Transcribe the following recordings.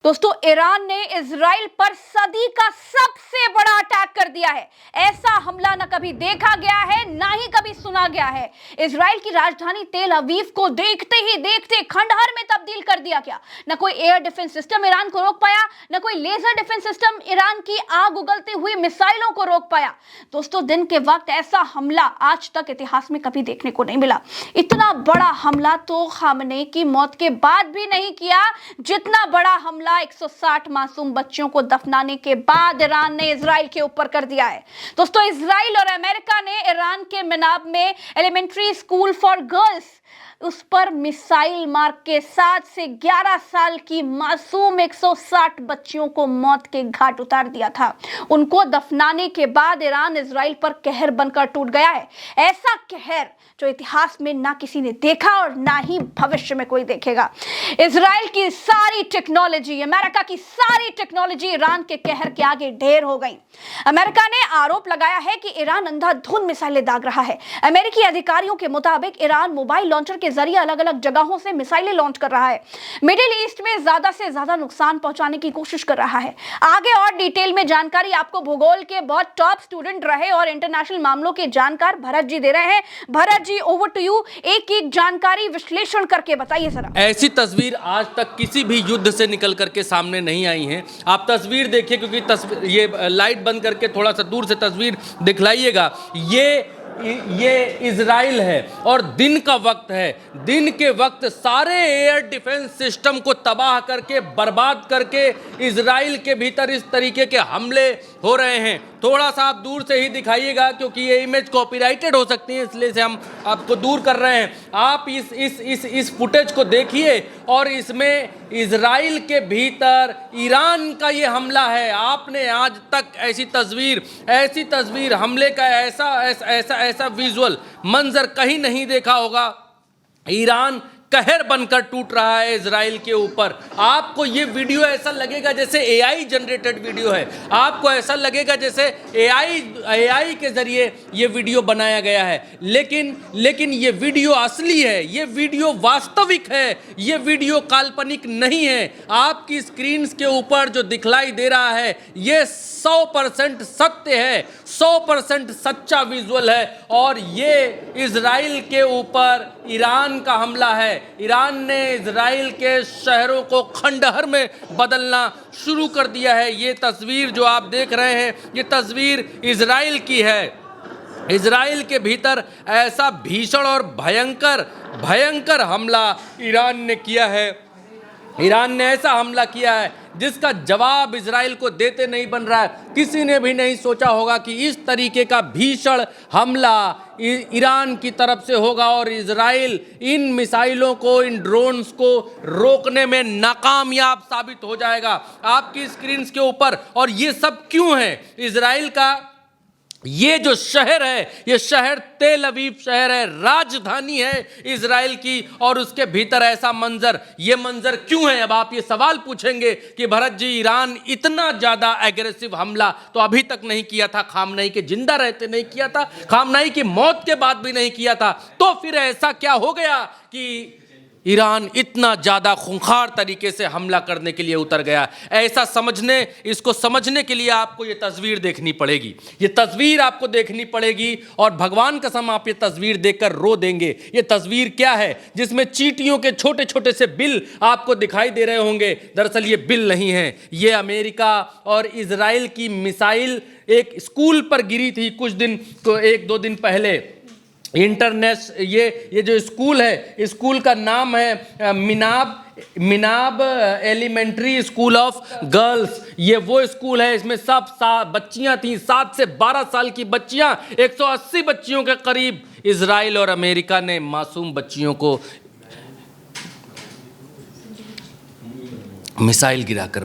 दोस्तों, ईरान ने इजराइल पर सदी का सबसे बड़ा अटैक कर दिया है। ऐसा हमला न कभी देखा गया है, ना ही कभी सुना गया है। इजराइल की राजधानी तेल अवीव को देखते ही देखते खंडहर में तब्दील कर दिया गया। न कोई एयर डिफेंस सिस्टम ईरान को रोक पाया, न कोई लेजर डिफेंस सिस्टम ईरान की आग उगलती हुई मिसाइलों को रोक पाया। दोस्तों, दिन के वक्त ऐसा हमला आज तक इतिहास में कभी देखने को नहीं मिला। इतना बड़ा हमला तो खामनेई की मौत के बाद भी नहीं किया, जितना बड़ा हमला 160 मासूम बच्चों को दफनाने के बाद ईरान ने इजराइल के ऊपर कर दिया है। दोस्तों, इजराइल और अमेरिका ने ईरान के मिनाब में एलिमेंट्री स्कूल फॉर गर्ल्स उस पर मिसाइल मार के 7 से 11 साल की मासूम 160 बच्चियों को मौत के घाट उतार दिया था। उनको दफनाने के बाद ईरान इजराइल पर कहर बनकर टूट गया है। ऐसा कहर जो इतिहास में ना किसी ने देखा और ना ही भविष्य में कोई देखेगा। इजराइल की सारी टेक्नोलॉजी, अमेरिका की सारी टेक्नोलॉजी ईरान के कहर के आगे ढेर हो गई। अमेरिका ने आरोप लगाया है कि ईरान अंधाधुंध मिसाइलें दाग रहा है। अमेरिकी अधिकारियों के मुताबिक ईरान मोबाइल लॉन्चर के जरिए अलग अलग जगहों से मिसाइलें लॉन्च कर रहा है। मिडिल ईस्ट में ज्यादा से ज्यादा नुकसान पहुंचाने की कोशिश कर रहा है। आगे और डिटेल में जानकारी आपको भूगोल के बहुत टॉप स्टूडेंट रहे और इंटरनेशनल मामलों के जानकार भरत जी दे रहे हैं। Bharat ji, over to you. एक एक जानकारी विश्लेषण करके बताइए जरा। ऐसी तस्वीर आज तक किसी भी युद्ध से निकल करके सामने नहीं आई है। आप तस्वीर देखिए, क्योंकि ये लाइट बंद करके थोड़ा सा दूर से तस्वीर दिखलाइएगा। ये इजराइल है और दिन का वक्त है। दिन के वक्त सारे एयर डिफेंस सिस्टम को तबाह करके, बर्बाद करके इजराइल के भीतर इस तरीके के हमले हो रहे हैं। थोड़ा सा आप दूर से ही दिखाइएगा, क्योंकि ये इमेज कॉपीराइटेड हो सकती है, इसलिए से हम आपको दूर कर रहे हैं। आप इस फुटेज को देखिए और इसमें इजराइल के भीतर ईरान का ये हमला है। आपने आज तक ऐसी तस्वीर हमले का ऐसा विजुअल मंजर कहीं नहीं देखा होगा। ईरान कहर बनकर टूट रहा है इजराइल के ऊपर। आपको ये वीडियो ऐसा लगेगा जैसे एआई जनरेटेड वीडियो है। आपको ऐसा लगेगा जैसे एआई के जरिए ये वीडियो बनाया गया है। लेकिन ये वीडियो असली है, ये वीडियो वास्तविक है, ये वीडियो काल्पनिक नहीं है। आपकी स्क्रीन के ऊपर जो दिखलाई दे रहा है ये 100% सत्य है, 100% सच्चा विजुअल है। और ये इजराइल के ऊपर ईरान का हमला है। ईरान ने इजराइल के शहरों को खंडहर में बदलना शुरू कर दिया है। ये तस्वीर जो आप देख रहे हैं, ये तस्वीर इजराइल की है। इजराइल के भीतर ऐसा भीषण और भयंकर हमला ईरान ने किया है। ईरान ने ऐसा हमला किया है जिसका जवाब इजराइल को देते नहीं बन रहा है। किसी ने भी नहीं सोचा होगा कि इस तरीके का भीषण हमला ईरान की तरफ से होगा और इजराइल इन मिसाइलों को, इन ड्रोन्स को रोकने में नाकामयाब साबित हो जाएगा। आपकी स्क्रीन के ऊपर, और ये सब क्यों है? इजराइल का ये जो शहर है, ये शहर तेल अवीव शहर है, राजधानी है इजराइल की, और उसके भीतर ऐसा मंजर, ये मंजर क्यों है? अब आप ये सवाल पूछेंगे कि भरत जी, ईरान इतना ज्यादा एग्रेसिव हमला तो अभी तक नहीं किया था, खामनेई के जिंदा रहते नहीं किया था, खामनेई की मौत के बाद भी नहीं किया था। तो फिर ऐसा क्या हो गया कि ईरान इतना ज़्यादा खूंखार तरीके से हमला करने के लिए उतर गया? इसको समझने के लिए आपको ये तस्वीर देखनी पड़ेगी। ये तस्वीर आपको देखनी पड़ेगी और भगवान कसम आप ये तस्वीर देखकर रो देंगे। ये तस्वीर क्या है? जिसमें चींटियों के छोटे छोटे से बिल आपको दिखाई दे रहे होंगे। दरअसल ये बिल नहीं है, ये अमेरिका और इजराइल की मिसाइल एक स्कूल पर गिरी थी कुछ दिन, तो 1-2 दिन पहले। ये जो स्कूल है, स्कूल का नाम है मिनाब एलिमेंट्री स्कूल ऑफ गर्ल्स। ये वो स्कूल है, इसमें सब बच्चियां थीं, 7 से 12 साल की बच्चियां, 180 बच्चियों के करीब। इजराइल और अमेरिका ने मासूम बच्चियों को मिसाइल गिराकर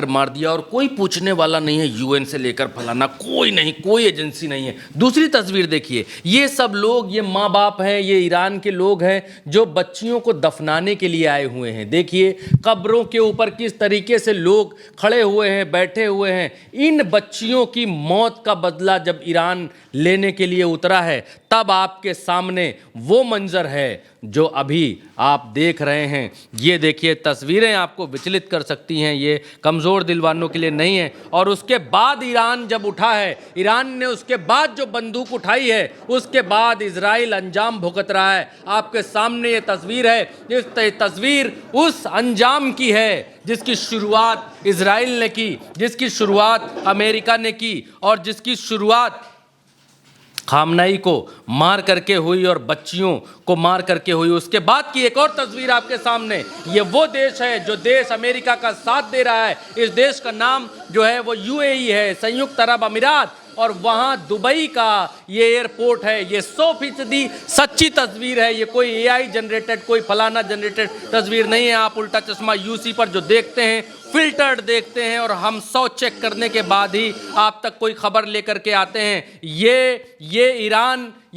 मार दिया, और कोई पूछने वाला नहीं है। यूएन से लेकर फलाना कोई नहीं, कोई एजेंसी नहीं है। दूसरी तस्वीर देखिए, ये सब लोग, ये माँ बाप हैं, ये ईरान के लोग हैं जो बच्चियों को दफनाने के लिए आए हुए हैं। देखिए कब्रों के ऊपर किस तरीके से लोग खड़े हुए हैं, बैठे हुए हैं। इन बच्चियों की मौत का बदला जब ईरान लेने के लिए उतरा है, तब आपके सामने वो मंजर है जो अभी आप देख रहे हैं। ये देखिए, तस्वीरें आपको विचलित कर सकती हैं, ये कमज़ोर दिल वालों के लिए नहीं है। और उसके बाद ईरान जब उठा है, ईरान ने उसके बाद जो बंदूक उठाई है, उसके बाद इजराइल अंजाम भुगत रहा है। आपके सामने ये तस्वीर है, इस तस्वीर उस अंजाम की है जिसकी शुरुआत इजराइल ने की, जिसकी शुरुआत अमेरिका ने की और जिसकी शुरुआत खामनाई को मार करके हुई और बच्चियों को मार करके हुई। उसके बाद की एक और तस्वीर आपके सामने, ये वो देश है जो देश अमेरिका का साथ दे रहा है। इस देश का नाम जो है वो यूएई है, संयुक्त अरब अमीरात, और वहाँ दुबई का ये एयरपोर्ट है। ये 100% सच्ची तस्वीर है, ये कोई एआई जनरेटेड, कोई फलाना जनरेटेड तस्वीर नहीं है। आप उल्टा चश्मा यूसी पर जो देखते हैं, फिल्टर्ड देखते हैं, और हम 100 चेक करने के बाद ही आप तक कोई खबर लेकर के आते हैं। ये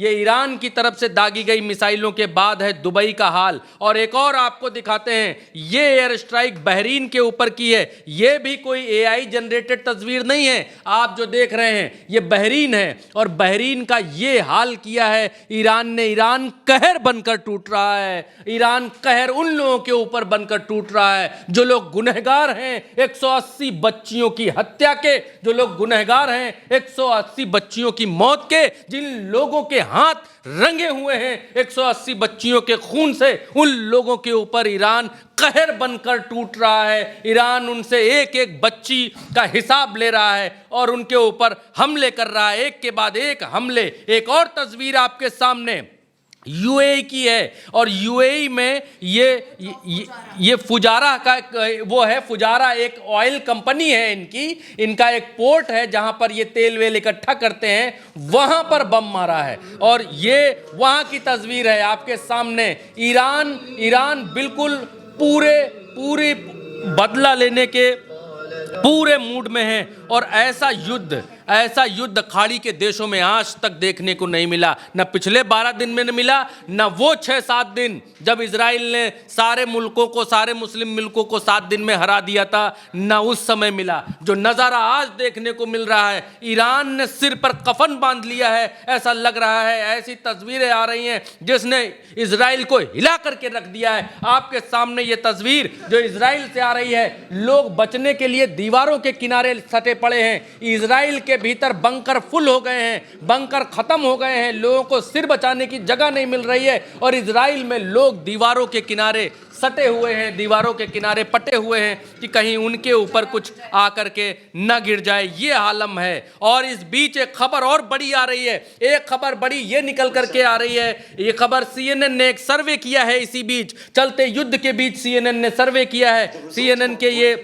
ईरान की तरफ से दागी गई मिसाइलों के बाद है दुबई का हाल। और एक और आपको दिखाते हैं, ये एयर स्ट्राइक बहरीन के ऊपर की है। ये भी कोई एआई जनरेटेड तस्वीर नहीं है। आप जो देख रहे हैं ये बहरीन है, और बहरीन का ये हाल किया है ईरान ने। ईरान कहर बनकर टूट रहा है, ईरान कहर उन लोगों के ऊपर बनकर टूट रहा है जो लोग गुनहगार हैं 180 बच्चियों की हत्या के, जो लोग गुनहगार हैं 180 बच्चियों की मौत के, जिन लोगों के हाथ रंगे हुए हैं 180 बच्चियों के खून से, उन लोगों के ऊपर ईरान कहर बनकर टूट रहा है। ईरान उनसे एक एक बच्ची का हिसाब ले रहा है और उनके ऊपर हमले कर रहा है, एक के बाद एक हमले। एक और तस्वीर आपके सामने यूएई की है, और यूएई में ये फुजारा का वो है, फुजारा एक ऑयल कंपनी है इनका एक पोर्ट है जहां पर ये तेल वेल इकट्ठा करते हैं, वहां पर बम मारा है। और ये वहां की तस्वीर है आपके सामने। ईरान बिल्कुल पूरे बदला लेने के पूरे मूड में है, और ऐसा युद्ध खाड़ी के देशों में आज तक देखने को नहीं मिला। न पिछले 12 दिन में मिला, न वो 6-7 दिन जब इजराइल ने सारे मुस्लिम मुल्कों को 7 दिन में हरा दिया था, न उस समय मिला। जो नज़ारा आज देखने को मिल रहा है, ईरान ने सिर पर कफन बांध लिया है ऐसा लग रहा है। ऐसी तस्वीरें आ रही हैं जिसने इजराइल को हिला करके रख दिया है। आपके सामने ये तस्वीर जो इजराइल से आ रही है, लोग बचने के लिए दीवारों के किनारे सटे पड़े हैं। इजराइल के भीतर बंकर फुल हो गए हैं, बंकर खत्म हो गए हैं, लोगों को सिर बचाने की जगह नहीं मिल रही है, और इजराइल में लोग दीवारों के किनारे सटे हुए हैं, दीवारों के किनारे पटे हुए हैं कि कहीं उनके ऊपर कुछ आकर के न गिर जाए। ये आलम है। और इस बीच एक खबर और बड़ी आ रही है, एक खबर बड़ी ये निकल करके आ रही है। ये खबर CNN ने एक सर्वे किया है, इसी बीच चलते युद्ध के बीच CNN ने सर्वे किया है। CNN के ये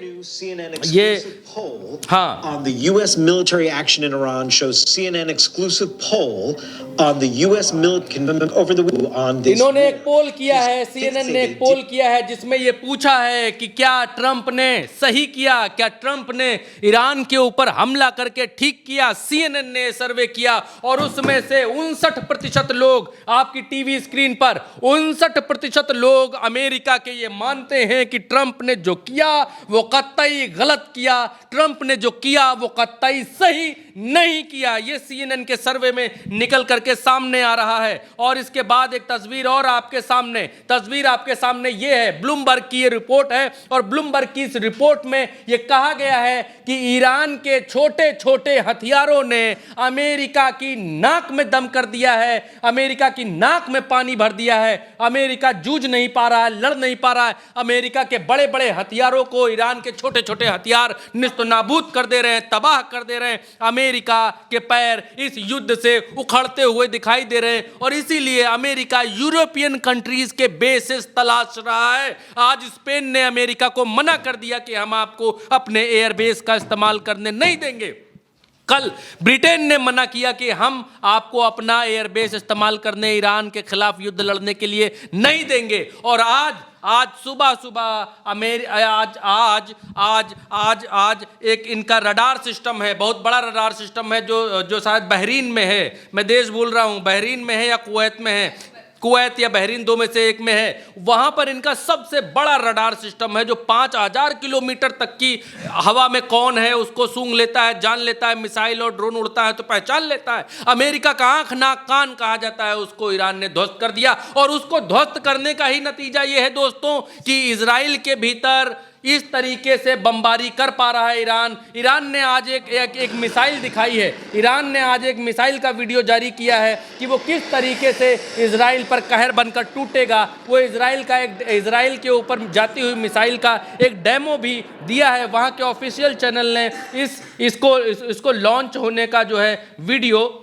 हाँ, on the US military action in Iran shows CNN exclusive poll on the US military over the on this. इन्होंने एक पोल किया है, CNN ने एक पोल किया है जिसमें ये पूछा है कि क्या ट्रंप ने सही किया, क्या ट्रंप ने ईरान के ऊपर हमला करके ठीक किया। CNN ने सर्वे किया और उसमें से 59% लोग, आपकी टीवी स्क्रीन पर 59% लोग अमेरिका के ये मानते हैं कि ट्रंप ने जो किया वो कतई गलत किया, ट्रंप ने जो किया वो कतई सही नहीं किया। ये CNN के सर्वे में निकल करके सामने आ रहा है। और इसके बाद एक तस्वीर और आपके सामने ये है, ब्लूमबर्ग की ये रिपोर्ट है, और ब्लूमबर्ग की इस रिपोर्ट में ये कहा गया है कि ईरान के छोटे छोटे हथियारों ने अमेरिका की नाक में दम कर दिया है, अमेरिका की नाक में पानी भर दिया है। अमेरिका जूझ नहीं पा रहा है, लड़ नहीं पा रहा है। अमेरिका के बड़े बड़े हथियारों को ईरान के छोटे छोटे हथियार निस्तनाबूद कर दे रहे हैं, तबाह कर दे रहे हैं। अमेरिका के पैर इस युद्ध से उखड़ते हुए दिखाई दे रहे हैं, और इसीलिए अमेरिका यूरोपियन कंट्रीज के बेसिस तलाश रहा है। आज स्पेन ने अमेरिका को मना कर दिया कि हम आपको अपने एयरबेस का इस्तेमाल करने नहीं देंगे। कल ब्रिटेन ने मना किया कि हम आपको अपना एयरबेस इस्तेमाल करने ईरान के खिलाफ युद्ध लड़ने के लिए नहीं देंगे। और आज सुबह आज एक इनका रडार सिस्टम है, बहुत बड़ा रडार सिस्टम है जो शायद बहरीन में है, मैं देश बोल रहा हूँ, बहरीन में है या कुवैत में है, कुवैत या बहरीन, दो में से एक में है, वहां पर इनका सबसे बड़ा रडार सिस्टम है जो 5000 किलोमीटर तक की हवा में कौन है उसको सूंघ लेता है, जान लेता है। मिसाइल और ड्रोन उड़ता है तो पहचान लेता है। अमेरिका का आंख नाक कान कहा जाता है, उसको ईरान ने ध्वस्त कर दिया। और उसको ध्वस्त करने का ही नतीजा यह है दोस्तों कि इजराइल के भीतर इस तरीके से बमबारी कर पा रहा है ईरान। ईरान ने आज एक मिसाइल दिखाई है, ईरान ने आज एक मिसाइल का वीडियो जारी किया है कि वो किस तरीके से इजराइल पर कहर बनकर टूटेगा। वो इजराइल के ऊपर जाती हुई मिसाइल का एक डेमो भी दिया है। वहाँ के ऑफिशियल चैनल ने इसको लॉन्च होने का जो है वीडियो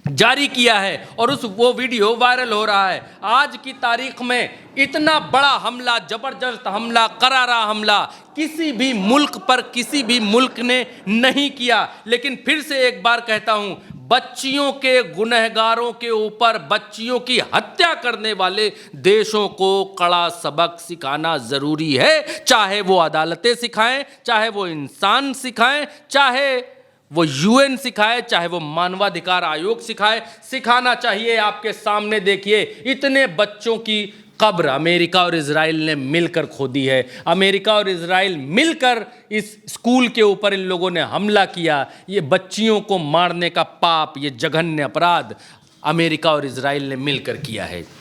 जारी किया है और वो वीडियो वायरल हो रहा है। आज की तारीख में इतना बड़ा हमला, जबरदस्त हमला, करारा हमला किसी भी मुल्क पर किसी भी मुल्क ने नहीं किया। लेकिन फिर से एक बार कहता हूं, बच्चियों के गुनहगारों के ऊपर, बच्चियों की हत्या करने वाले देशों को कड़ा सबक सिखाना जरूरी है। चाहे वो अदालतें सिखाएं, चाहे वो इंसान सिखाएं, चाहे वो यूएन सिखाए, चाहे वो मानवाधिकार आयोग सिखाना चाहिए। आपके सामने देखिए, इतने बच्चों की कब्र अमेरिका और इजराइल ने मिलकर खोदी है। अमेरिका और इजराइल मिलकर इस स्कूल के ऊपर इन लोगों ने हमला किया। ये बच्चियों को मारने का पाप, ये जघन्य अपराध अमेरिका और इजराइल ने मिलकर किया है।